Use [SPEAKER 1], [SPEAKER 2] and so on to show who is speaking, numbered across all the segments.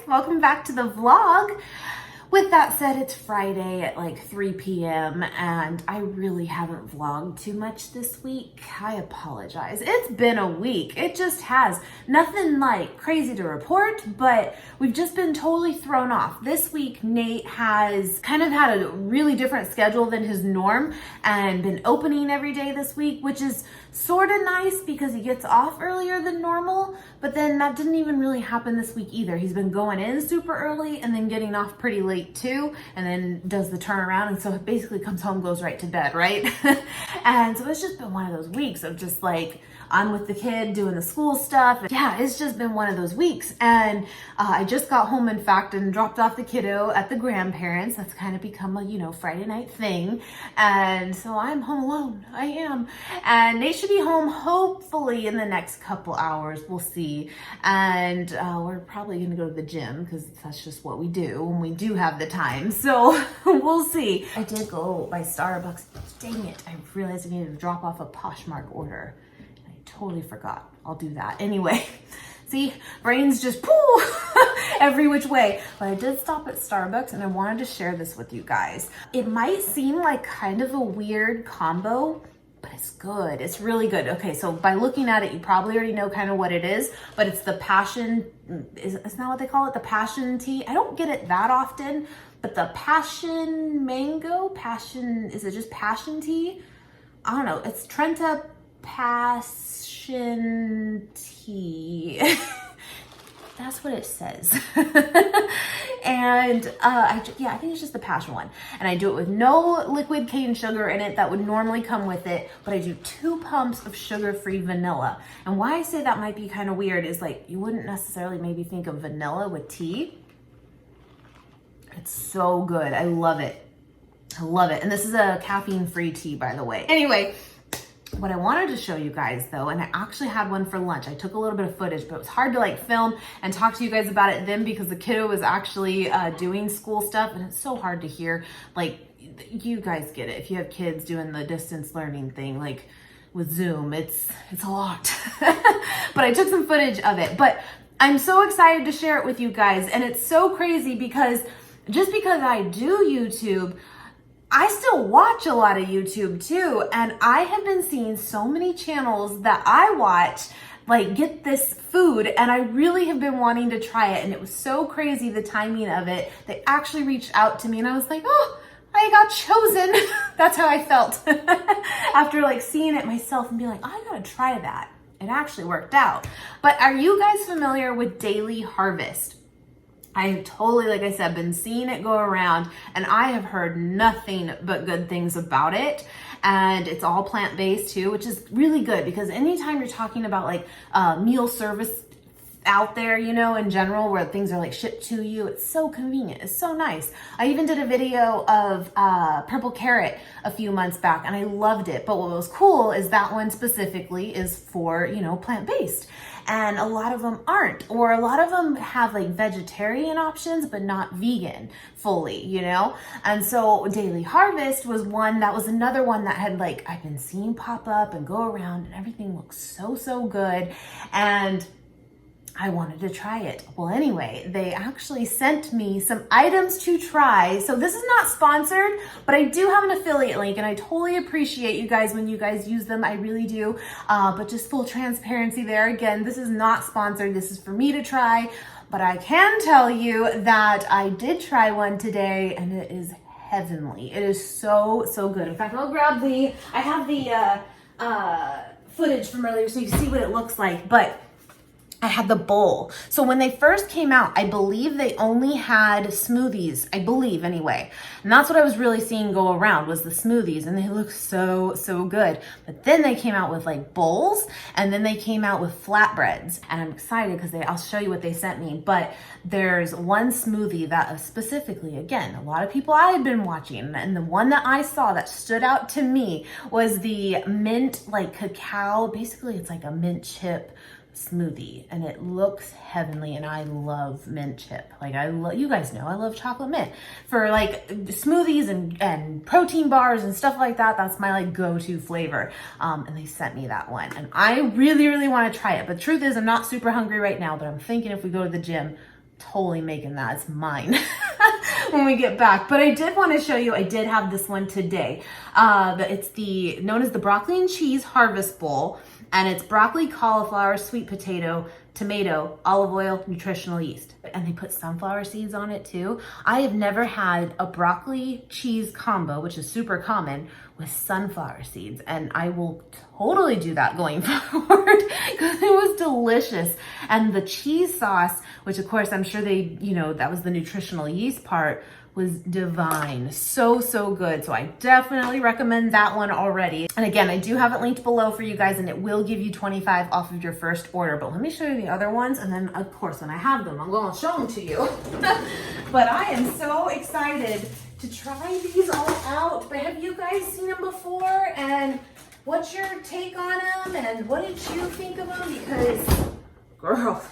[SPEAKER 1] Welcome back to the vlog. With that said, it's Friday at like 3 p.m. and I really haven't vlogged too much this week. I apologize. It's been a week. It just has. Nothing like crazy to report, but we've just been totally thrown off. This week, Nate has kind of had a really different schedule than his norm and been opening every day this week, which is sort of nice because he gets off earlier than normal, but then that didn't even really happen this week either. He's been going in super early and then getting off pretty late too, and then does the turnaround, and so it basically comes home, goes right to bed, right? And so it's just been one of those weeks of just like, I'm with the kid doing the school stuff. Yeah, it's just been one of those weeks. And I just got home, in fact, and dropped off the kiddo at the grandparents. That's kind of become a, Friday night thing. And so I'm home alone. I am. And they should be home hopefully in the next couple hours. We'll see. And we're probably going to go to the gym because that's just what we do when we do have the time. So we'll see. I did go by Starbucks. Dang it. I realized I needed to drop off a Poshmark order. Totally forgot. I'll do that. Anyway, see, brains just pooh every which way. But I did stop at Starbucks and I wanted to share this with you guys. It might seem like kind of a weird combo, but it's good. It's really good. Okay, so by looking at it, you probably already know kind of what it is, but it's the passion, isn't that what they call it? The passion tea. I don't get it that often, but the passion mango, is it just passion tea? I don't know. It's Trenta passion tea. That's what it says. And I think it's just the passion one. And I do it with no liquid cane sugar in it that would normally come with it, but I do 2 pumps of sugar-free vanilla. And why I say that might be kind of weird is like, you wouldn't necessarily maybe think of vanilla with tea. It's so good. I love it. I love it. And this is a caffeine-free tea, by the way. Anyway, what I wanted to show you guys though, and I actually had one for lunch. I took a little bit of footage, but it was hard to like film and talk to you guys about it then because the kiddo was actually doing school stuff, and it's so hard to hear. Like, you guys get it. If you have kids doing the distance learning thing, like with Zoom, it's a lot. But I took some footage of it, but I'm so excited to share it with you guys. And it's so crazy because just because I do YouTube, I still watch a lot of YouTube too, and I have been seeing so many channels that I watch like get this food, and I really have been wanting to try it, and it was so crazy, the timing of it. They actually reached out to me and I was like, oh, I got chosen. That's how I felt after like seeing it myself and being like, I gotta try that. It actually worked out. But are you guys familiar with Daily Harvest? I have totally, like I said, been seeing it go around, and I have heard nothing but good things about it. And it's all plant-based too, which is really good because anytime you're talking about like meal service out there, in general, where things are like shipped to you, it's so convenient. It's so nice. I even did a video of purple carrot a few months back and I loved it. But what was cool is that one specifically is for, plant-based. And a lot of them aren't, or a lot of them have like vegetarian options, but not vegan fully, And so Daily Harvest was one, that was another one that had like, I've been seeing pop up and go around, and everything looks so, so good. And I wanted to try it. Well, anyway, they actually sent me some items to try. So this is not sponsored, but I do have an affiliate link, and I totally appreciate you guys when you guys use them. I really do. But just full transparency there. Again, this is not sponsored. This is for me to try. But I can tell you that I did try one today, and it is heavenly. It is so, so good. In fact, I'll grab I have the footage from earlier so you can see what it looks like. But I had the bowl. So when they first came out, I believe they only had smoothies, I believe anyway. And that's what I was really seeing go around, was the smoothies, and they look so, so good. But then they came out with like bowls, and then they came out with flatbreads. And I'm excited because I'll show you what they sent me. But there's one smoothie that specifically, again, a lot of people I had been watching, and the one that I saw that stood out to me was the mint, like cacao. Basically, it's like a mint chip smoothie, and it looks heavenly, and I love mint chip. Like, you guys know I love chocolate mint for like smoothies and protein bars and stuff like that. That's my like go-to flavor. And they sent me that one, and I really, really want to try it. But the truth is, I'm not super hungry right now, but I'm thinking if we go to the gym, totally making that. It's mine when we get back. But I did want to show you, I did have this one today. It's known as the broccoli and cheese harvest bowl. And it's broccoli, cauliflower, sweet potato, tomato, olive oil, nutritional yeast. And they put sunflower seeds on it too. I have never had a broccoli cheese combo, which is super common, with sunflower seeds. And I will totally do that going forward because it was delicious. And the cheese sauce, which of course I'm sure they, that was the nutritional yeast part, was divine. So, so good. So I definitely recommend that one already. And again, I do have it linked below for you guys and it will give you 25 off of your first order. But let me show you the other ones. And then of course, when I have them, I'm going to show them to you. But I am so excited to try these all out. But have you guys seen them before? And what's your take on them? And what did you think of them? Because, girl,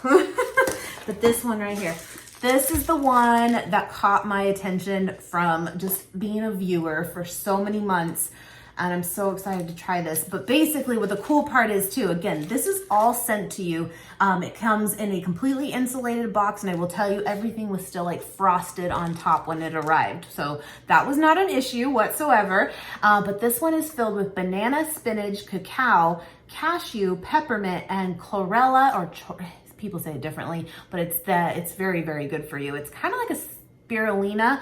[SPEAKER 1] but this one right here. This is the one that caught my attention from just being a viewer for so many months. And I'm so excited to try this. But basically what the cool part is too, again, this is all sent to you. It comes in a completely insulated box, and I will tell you everything was still like frosted on top when it arrived. So that was not an issue whatsoever. But this one is filled with banana, spinach, cacao, cashew, peppermint, and chlorella people say it differently, but it's very, very good for you. It's kind of like a spirulina.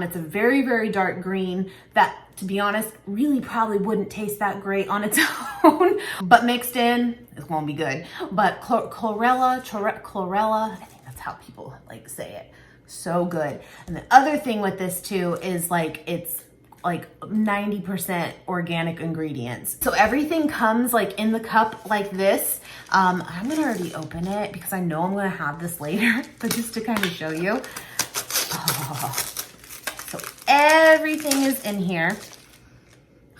[SPEAKER 1] It's a very, very dark green that, to be honest, really probably wouldn't taste that great on its own, but mixed in, it won't be good. But chlorella, I think that's how people like say it. So good. And the other thing with this too is it's like 90% organic ingredients. So everything comes like in the cup like this. I'm gonna already open it because I know I'm gonna have this later, but just to kind of show you. Oh. So everything is in here.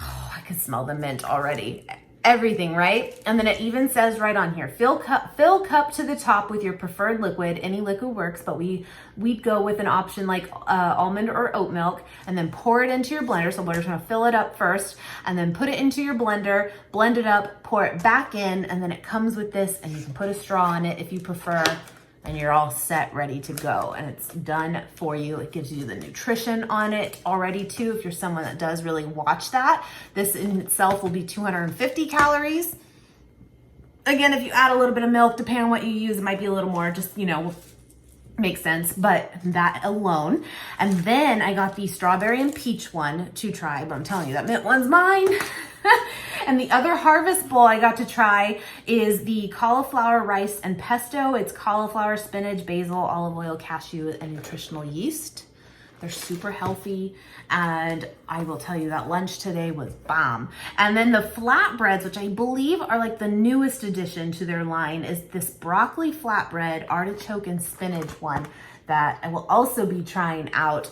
[SPEAKER 1] Oh, I can smell the mint already. Everything, right? And then it even says right on here, fill cup to the top with your preferred liquid. Any liquid works, but we'd go with an option like almond or oat milk, and then pour it into your blender. So we're just gonna fill it up first and then put it into your blender, blend it up, pour it back in, and then it comes with this, and you can put a straw in it if you prefer, and you're all set, ready to go. And it's done for you. It gives you the nutrition on it already too, if you're someone that does really watch that. This in itself will be 250 calories. Again, if you add a little bit of milk, depending on what you use, it might be a little more, just, makes sense, but that alone. And then I got the strawberry and peach one to try, but I'm telling you, that mint one's mine. And the other harvest bowl I got to try is the cauliflower rice and pesto. It's cauliflower, spinach, basil, olive oil, cashew, and nutritional yeast. They're super healthy, and I will tell you that lunch today was bomb. And then the flatbreads, which I believe are like the newest addition to their line, is this broccoli flatbread, artichoke, and spinach one that I will also be trying out.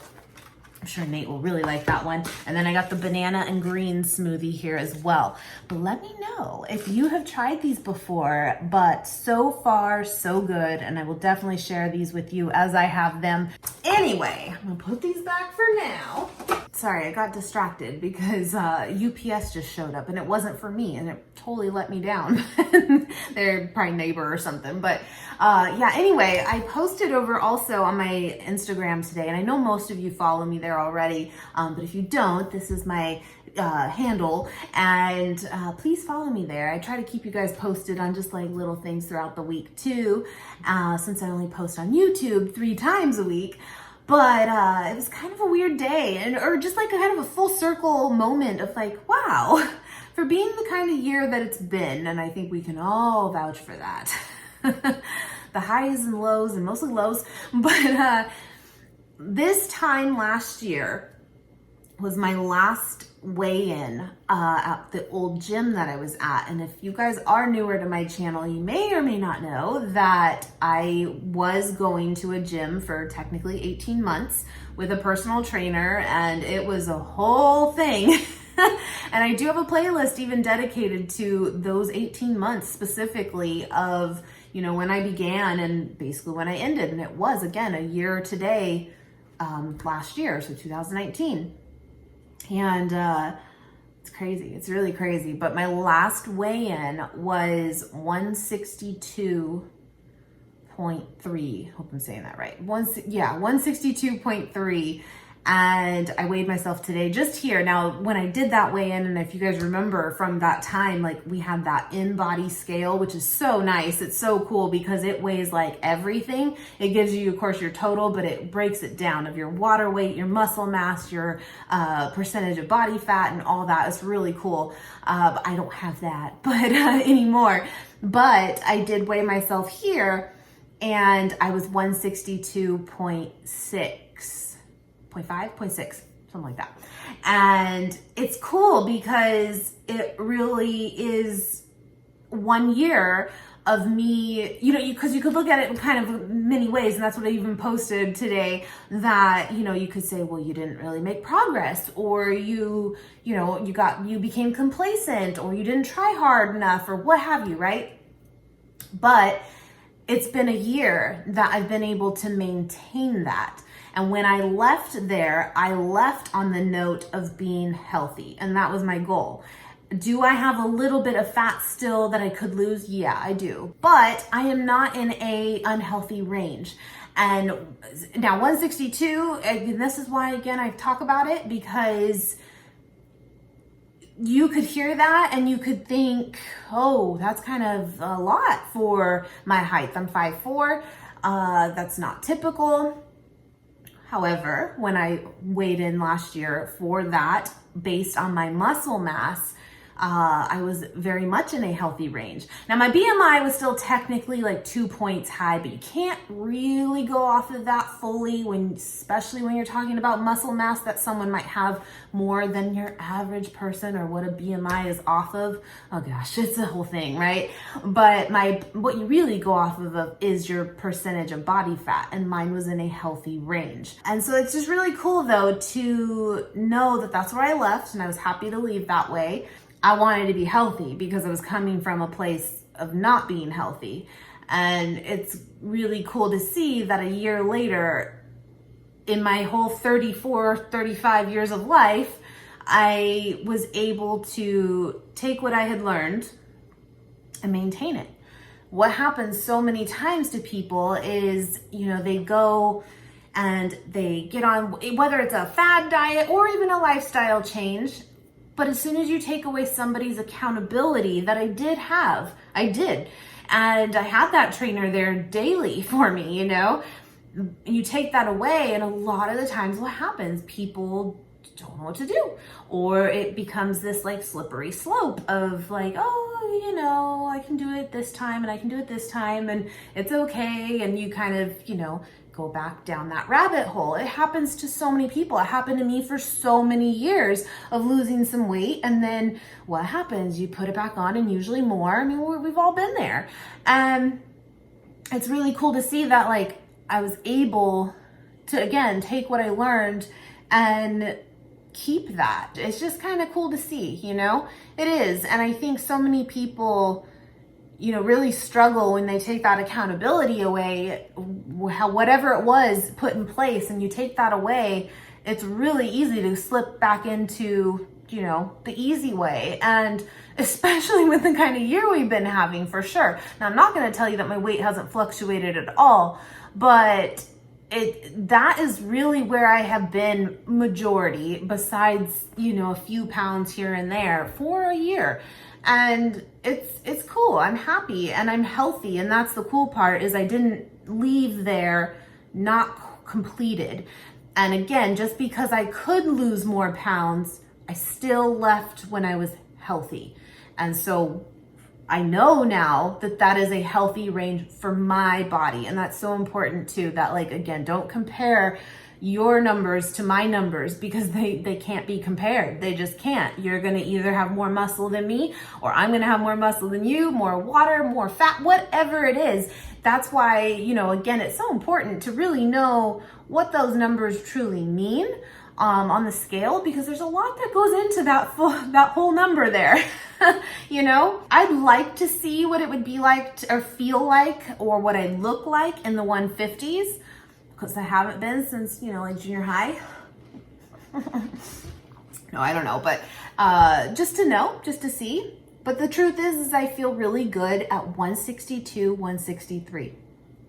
[SPEAKER 1] I'm sure Nate will really like that one. And then I got the banana and green smoothie here as well. But let me know if you have tried these before, but so far so good. And I will definitely share these with you as I have them. Anyway, I'm gonna put these back for now. Sorry, I got distracted because UPS just showed up and it wasn't for me, and it totally let me down. They're probably neighbor or something. But yeah, anyway, I posted over also on my Instagram today, and I know most of you follow me there already, but if you don't, this is my handle, and please follow me there. I try to keep you guys posted on just like little things throughout the week too, since I only post on YouTube 3 times a week. But it was kind of a weird day, or just like a kind of a full circle moment of like, wow, for being the kind of year that it's been, and I think we can all vouch for that. The highs and lows, and mostly lows, but this time last year was my last weigh-in at the old gym that I was at. And if you guys are newer to my channel, you may or may not know that I was going to a gym for technically 18 months with a personal trainer, and it was a whole thing. And I do have a playlist even dedicated to those 18 months specifically of, when I began and basically when I ended. And it was, again, a year today, last year, so 2019. And it's crazy. It's really crazy. But my last weigh-in was 162 hope I'm saying that right. 162.3. And I weighed myself today just here. Now, when I did that weigh in, and if you guys remember from that time, like we had that in-body scale, which is so nice. It's so cool because it weighs like everything. It gives you, of course, your total, but it breaks it down of your water weight, your muscle mass, your percentage of body fat and all that. It's really cool. I don't have that but anymore. But I did weigh myself here and I was 162.6. 0.6, something like that. And it's cool because it really is 1 year of me, because you could look at it in kind of many ways. And that's what I even posted today, that, you could say, well, you didn't really make progress, or you became complacent, or you didn't try hard enough, or what have you, right? But it's been a year that I've been able to maintain that. And when I left there, I left on the note of being healthy. And that was my goal. Do I have a little bit of fat still that I could lose? Yeah, I do. But I am not in a unhealthy range. And now 162, and this is why, again, I talk about it, because you could hear that and you could think, oh, that's kind of a lot for my height. I'm 5'4". That's not typical. However, when I weighed in last year for that, based on my muscle mass, I was very much in a healthy range. Now my BMI was still technically like 2 points high, but you can't really go off of that fully, especially when you're talking about muscle mass that someone might have more than your average person, or what a BMI is off of. Oh gosh, it's a whole thing, right? But what you really go off of is your percentage of body fat, and mine was in a healthy range. And so it's just really cool though to know that that's where I left, and I was happy to leave that way. I wanted to be healthy because I was coming from a place of not being healthy. And it's really cool to see that a year later, in my whole 34, 35 years of life, I was able to take what I had learned and maintain it. What happens so many times to people is, they go and they get on, whether it's a fad diet or even a lifestyle change. But as soon as you take away somebody's accountability that I did. And I had that trainer there daily for me, you take that away, and a lot of the times what happens, people don't know what to do, or it becomes this like slippery slope of like, oh, I can do it this time and I can do it this time and it's okay. And you kind of, go back down that rabbit hole. It happens to so many people. It happened to me for so many years of losing some weight. And then what happens? You put it back on, and usually more. I mean, we've all been there. And it's really cool to see that like I was able to, again, take what I learned and keep that. It's just kind of cool to see, it is. And I think so many people, really struggle when they take that accountability away, whatever it was put in place, and you take that away, it's really easy to slip back into, the easy way. And especially with the kind of year we've been having, for sure. Now, I'm not going to tell you that my weight hasn't fluctuated at all, but that is really where I have been majority, besides, a few pounds here and there for a year. And it's cool. I'm happy and I'm healthy. And that's the cool part, is I didn't leave there not completed. And again, just because I could lose more pounds, I still left when I was healthy. And so I know now that that is a healthy range for my body. And that's so important too, that like, again, don't compare your numbers to my numbers, because they can't be compared. They just can't. You're going to either have more muscle than me, or I'm going to have more muscle than you, more water, more fat, whatever it is. That's why, again, it's so important to really know what those numbers truly mean on the scale, because there's a lot that goes into that whole number there. I'd like to see what it would be like or feel like, or what I look like in the 150s. Because I haven't been since, like junior high. No, I don't know, but just to know, just to see. But the truth is I feel really good at 162, 163.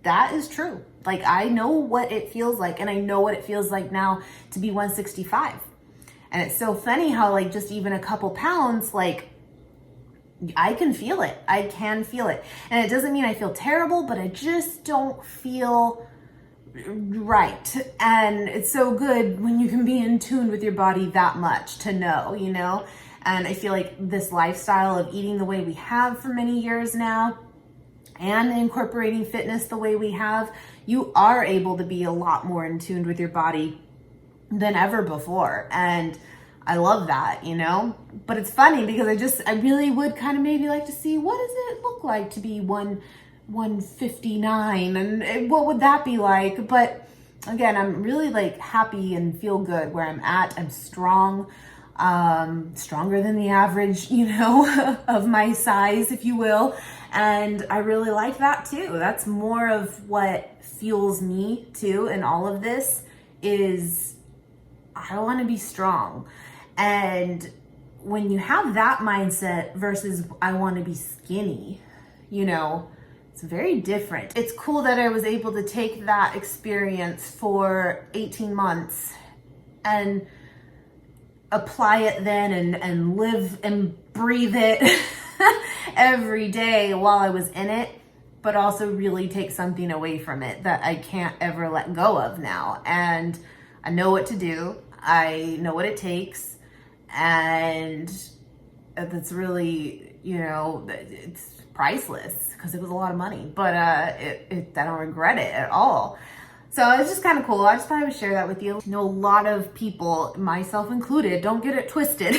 [SPEAKER 1] that is true. Like, I know what it feels like, and I know what it feels like now to be 165. And it's so funny how, like, just even a couple pounds, like, I can feel it. I can feel it. And it doesn't mean I feel terrible, but I just don't feel right. And it's so good when you can be in tune with your body that much to know, you know? And I feel like this lifestyle of eating the way we have for many years now and incorporating fitness the way we have, you are able to be a lot more in tune with your body than ever before. And I love that, you know? But it's funny because I really would kind of maybe like to see, what does it look like to be 159 and what would that be like? But again, I'm really like happy and feel good where I'm at. I'm strong, stronger than the average, you know, of my size, if you will. And I really like that too. That's more of what fuels me too in all of this is I want to be strong. And when you have that mindset versus I want to be skinny, you know, it's very different. It's cool that I was able to take that experience for 18 months and apply it then and live and breathe it every day while I was in it, but also really take something away from it that I can't ever let go of now. And I know what to do. I know what it takes. And that's really, you know, it's priceless because it was a lot of money, but I don't regret it at all. So it's just kind of cool. I just thought I would share that with you. I know a lot of people, myself included, don't get it twisted,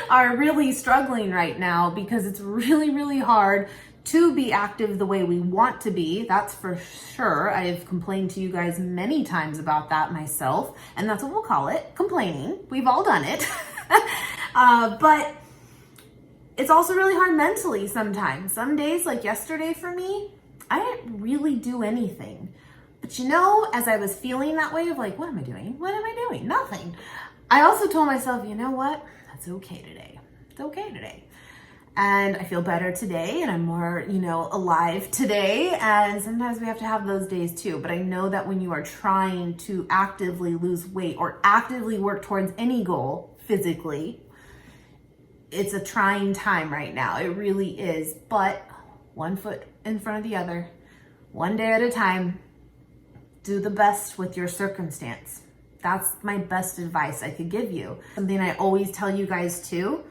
[SPEAKER 1] are really struggling right now because it's really, really hard to be active the way we want to be. That's for sure. I've complained to you guys many times about that myself, and that's what we'll call it, complaining. We've all done it. But it's also really hard mentally sometimes. Some days, like yesterday for me, I didn't really do anything. But you know, as I was feeling that way of like, what am I doing? What am I doing? Nothing. I also told myself, you know what? That's okay today. It's okay today. And I feel better today and I'm more, you know, alive today. And sometimes we have to have those days too. But I know that when you are trying to actively lose weight or actively work towards any goal physically, it's a trying time right now. It really is. But one foot in front of the other, one day at a time, do the best with your circumstance. That's my best advice I could give you. Something I always tell you guys too,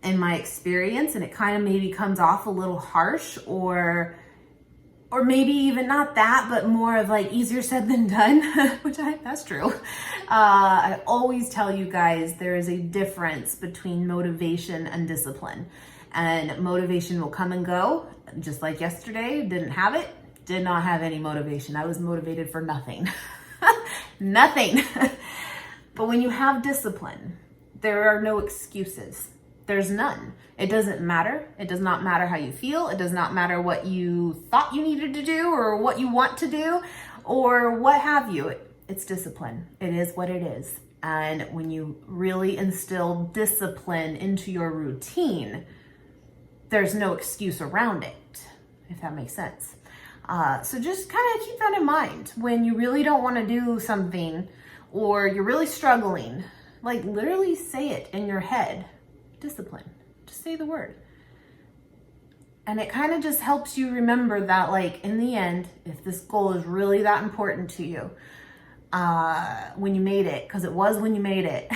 [SPEAKER 1] in my experience, and it kind of maybe comes off a little harsh or maybe even not that, but more of like easier said than done, that's true. I always tell you guys there is a difference between motivation and discipline. And motivation will come and go, just like yesterday, didn't have it, did not have any motivation. I was motivated for nothing. Nothing. But when you have discipline, there are no excuses. There's none. It doesn't matter. It does not matter how you feel. It does not matter what you thought you needed to do or what you want to do or what have you. It's discipline. It is what it is. And when you really instill discipline into your routine, there's no excuse around it, if that makes sense. So just kind of keep that in mind when you really don't want to do something or you're really struggling. Like literally say it in your head. Discipline. Just say the word. And it kind of just helps you remember that, like, in the end, if this goal is really that important to you, when you made it, because it was when you made it,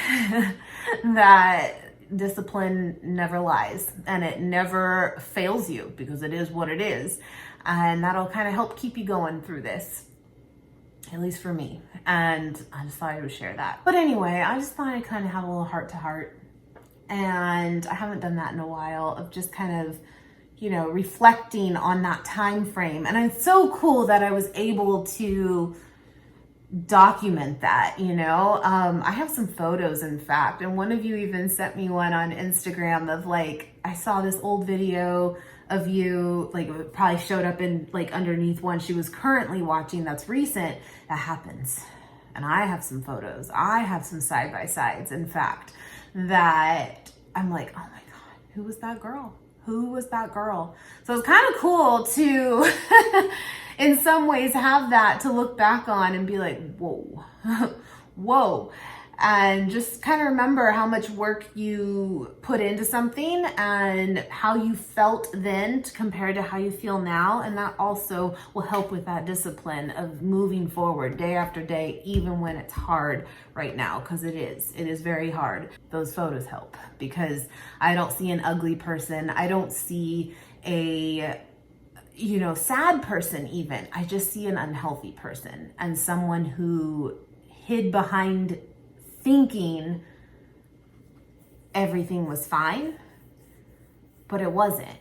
[SPEAKER 1] that discipline never lies and it never fails you because it is what it is. And that'll kind of help keep you going through this, at least for me. And I just thought I would share that. But anyway, I just thought I'd kind of have a little heart to heart. And I haven't done that in a while of just kind of, you know, reflecting on that time frame. And it's so cool that I was able to document that, you know. I have some photos, in fact, and one of you even sent me one on Instagram of like, I saw this old video of you, like it probably showed up in like underneath one she was currently watching that's recent. That happens. And I have some photos. I have some side-by-sides, in fact, that I'm like, oh my God, who was that girl? Who was that girl? So it's kind of cool to in some ways have that to look back on and be like, whoa, whoa. And just kind of remember how much work you put into something and how you felt then compared to how you feel now. And that also will help with that discipline of moving forward day after day, even when it's hard right now, because it is very hard. Those photos help because I don't see an ugly person. I don't see a sad person even. I just see an unhealthy person and someone who hid behind thinking everything was fine, but it wasn't,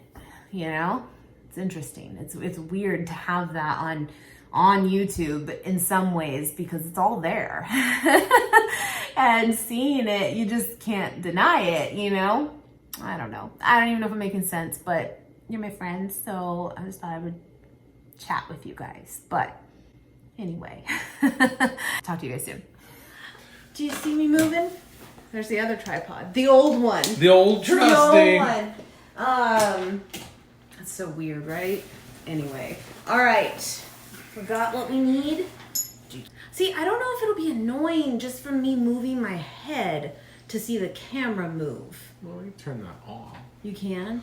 [SPEAKER 1] It's interesting. It's weird to have that on YouTube in some ways because it's all there. And seeing it, you just can't deny it, I don't know. I don't even know if I'm making sense, but you're my friends, so I just thought I would chat with you guys. But anyway, talk to you guys soon. Do you see me moving? There's the other tripod. The old one.
[SPEAKER 2] The old trusty.
[SPEAKER 1] The old one. That's so weird, right? Anyway. All right. Forgot what we need. See, I don't know if it'll be annoying just from me moving my head to see the camera move.
[SPEAKER 2] Well, you turn that off.
[SPEAKER 1] You can?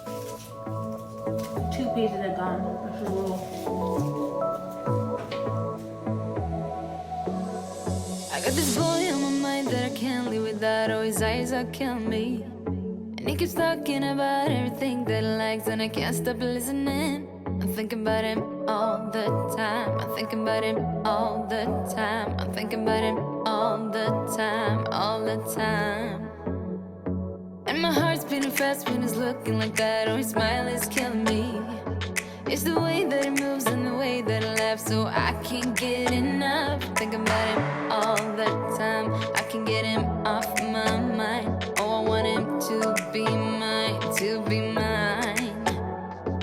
[SPEAKER 1] 2 pieces of gum. That's a little...
[SPEAKER 3] I got this boy on my mind that I can't live without. Oh, his eyes are killing me. And he keeps talking about everything that he likes, and I can't stop listening. I'm thinking about him all the time. I'm thinking about him all the time. I'm thinking about him all the time, all the time. And my heart's beating fast when he's looking like that. Oh, his smile is killing me. It's the way that he moves and the way that he laughs, so I can't get enough. Thinking about him all the time. I can't get him off my mind. Oh, I want him to be mine, to be mine.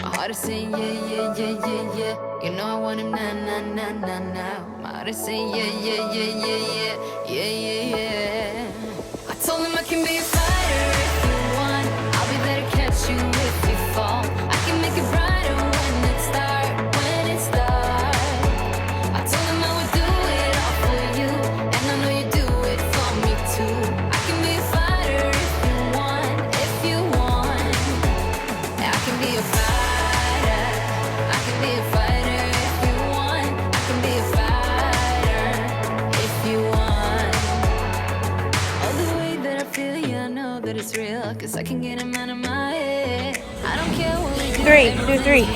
[SPEAKER 3] My heart is saying yeah, yeah, yeah, yeah, yeah. You know I want him now, now, now, now, now. My heart is saying yeah, yeah, yeah, yeah, yeah, yeah, yeah, yeah. I told him I can be a fighter if you want. I'll be there to catch you if you fall. I can make it brighter when it starts, when it starts. I told him I would do it all for you, and I know you do it for me too. I can be a fighter if you want, if you want. I can be a fighter. I can be a fighter if you want. I can be a fighter if you want. Oh, the way that I feel, yeah, I know that it's real, 'cause I can get him out of my head. I don't care what we do.
[SPEAKER 1] 3, do 3.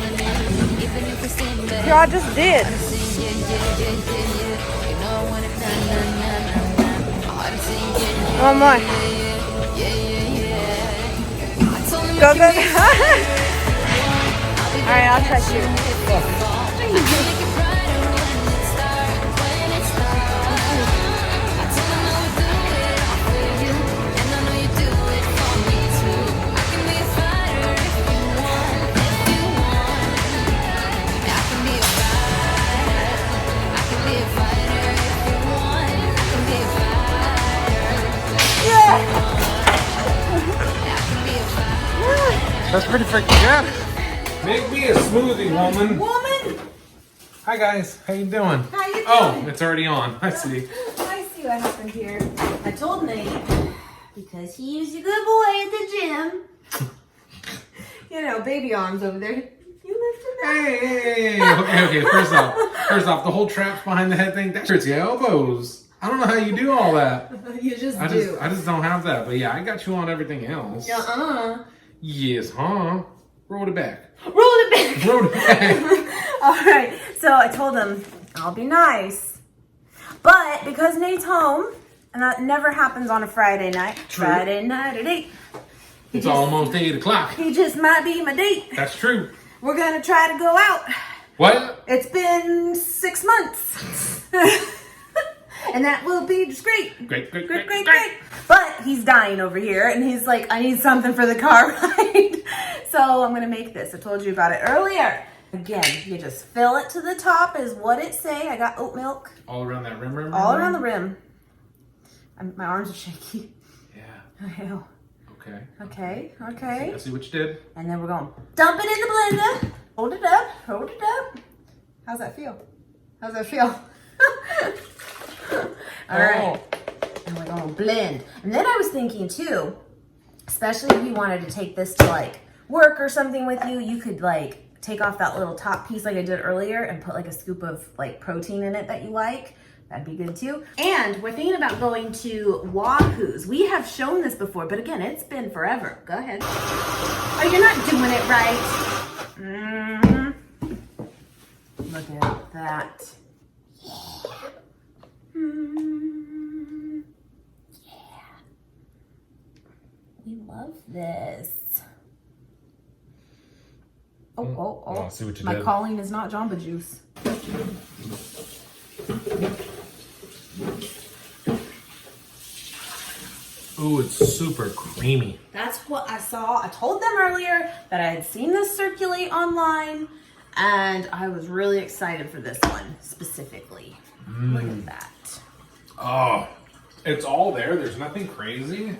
[SPEAKER 3] Even if we stand back.
[SPEAKER 1] Y'all just did. One more. Go, go. Alright, I'll touch you.
[SPEAKER 2] That's pretty freaking good. Make me a smoothie, woman.
[SPEAKER 1] Woman!
[SPEAKER 2] Hi guys, how you doing?
[SPEAKER 1] How you doing?
[SPEAKER 2] Oh, it's already on. I see.
[SPEAKER 1] I see what happened here. I told Nate, because he's a good boy at the gym. Baby arms over there. You lifted that?
[SPEAKER 2] Hey. Okay. First off, the whole traps behind the head thing, that hurts your elbows. I don't know how you do all that.
[SPEAKER 1] You just
[SPEAKER 2] I
[SPEAKER 1] do.
[SPEAKER 2] just don't have that. But yeah, I got you on everything else. Yes, huh? Roll it back.
[SPEAKER 1] Roll it back.
[SPEAKER 2] Roll it back.
[SPEAKER 1] All right. So I told him, I'll be nice. But because Nate's home, and that never happens on a Friday night.
[SPEAKER 2] True.
[SPEAKER 1] Friday night at 8.
[SPEAKER 2] It's almost 8 o'clock.
[SPEAKER 1] He just might be my date.
[SPEAKER 2] That's true.
[SPEAKER 1] We're going to try to go out.
[SPEAKER 2] What?
[SPEAKER 1] It's been 6 months. And that will be just great.
[SPEAKER 2] Great.
[SPEAKER 1] But he's dying over here, and he's like, I need something for the car ride. So I'm going to make this. I told you about it earlier. Again, you just fill it to the top is what it say. I got oat milk.
[SPEAKER 2] All around that rim?
[SPEAKER 1] All around the rim. My arms are shaky.
[SPEAKER 2] Yeah.
[SPEAKER 1] I know.
[SPEAKER 2] Okay.
[SPEAKER 1] Okay.
[SPEAKER 2] I see what you did.
[SPEAKER 1] And then we're going to dump it in the blender. Hold it up. Hold it up. How's that feel? How's that feel? All right. And we're gonna blend. And then I was thinking too, especially if you wanted to take this to like work or something with you, you could like take off that little top piece like I did earlier and put like a scoop of like protein in it that you like. That'd be good too. And we're thinking about going to Wahoo's. We have shown this before, but again, it's been forever. Go ahead. Oh, you're not doing it right. Look at that. Yeah. We love this. Oh.
[SPEAKER 2] See what you
[SPEAKER 1] My
[SPEAKER 2] did.
[SPEAKER 1] calling is not Jamba Juice.
[SPEAKER 2] Ooh, it's super creamy.
[SPEAKER 1] That's what I saw. I told them earlier that I had seen this circulate online, and I was really excited for this one specifically. Look at that.
[SPEAKER 2] Oh, it's all there. There's nothing crazy,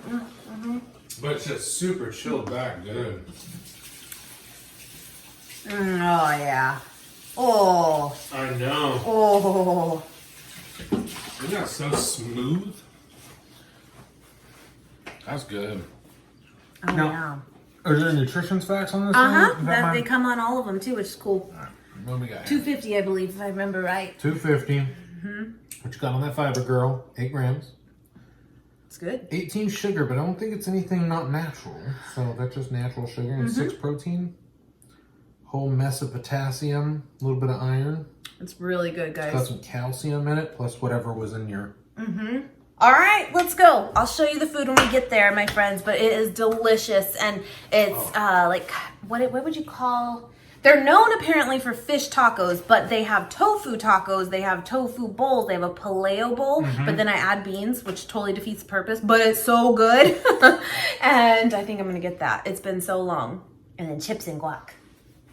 [SPEAKER 2] but it's just super chilled back good.
[SPEAKER 1] Oh, yeah. Oh.
[SPEAKER 2] I know.
[SPEAKER 1] Oh.
[SPEAKER 2] Isn't that so smooth? That's good.
[SPEAKER 1] Oh,
[SPEAKER 2] Now,
[SPEAKER 1] yeah.
[SPEAKER 2] Are there nutrition facts on this?
[SPEAKER 1] That they come on all of them too, which is cool.
[SPEAKER 2] All right, what do we got?
[SPEAKER 1] 250, I believe, if I remember right.
[SPEAKER 2] 250. What you got on that fiber, girl? 8 grams.
[SPEAKER 1] It's good.
[SPEAKER 2] 18 sugar, but I don't think it's anything not natural. So that's just natural sugar and 6 protein. Whole mess of potassium, a little bit of iron.
[SPEAKER 1] It's really good, guys.
[SPEAKER 2] Got some calcium in it, plus whatever was in your.
[SPEAKER 1] All right, let's go. I'll show you the food when we get there, my friends, but it is delicious. And it's like, what would you call? They're known apparently for fish tacos, but they have tofu tacos. They have tofu bowls. They have a paleo bowl, but then I add beans, which totally defeats the purpose, but it's so good. And I think I'm going to get that. It's been so long. And then chips and guac.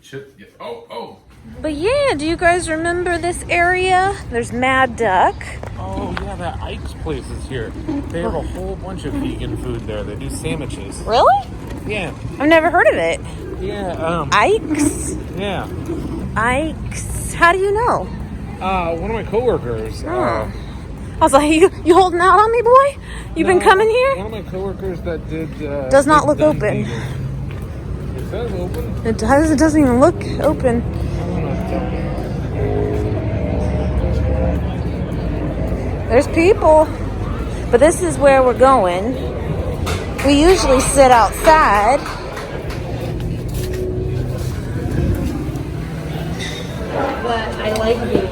[SPEAKER 2] Chip. Yeah. Oh.
[SPEAKER 1] But yeah, do you guys remember this area? There's Mad Duck.
[SPEAKER 2] Oh, yeah, that Ike's place is here. They have a whole bunch of vegan food there. They do sandwiches.
[SPEAKER 1] Really?
[SPEAKER 2] Yeah.
[SPEAKER 1] I've never heard of it.
[SPEAKER 2] Yeah.
[SPEAKER 1] Ike's?
[SPEAKER 2] Yeah.
[SPEAKER 1] Ike's. How do you know?
[SPEAKER 2] One of my coworkers.
[SPEAKER 1] I was like, you holding out on me, boy? You've been coming here?
[SPEAKER 2] One of my coworkers that did.
[SPEAKER 1] Does not look open.
[SPEAKER 2] Vegan. It says open.
[SPEAKER 1] It does. It doesn't even look open. There's people, but this is where we're going. We usually sit outside. But I like being.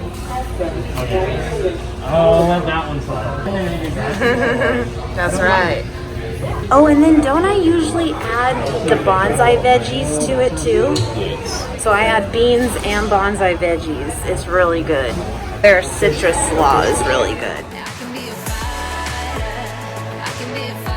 [SPEAKER 4] Oh, let that one slide.
[SPEAKER 1] That's right. Oh, and then don't I usually add the bonsai veggies to it too?
[SPEAKER 4] Yes.
[SPEAKER 1] So I add beans and bonsai veggies. It's really good. Their citrus slaw is really good.
[SPEAKER 3] I can be a fighter. I can be a fighter.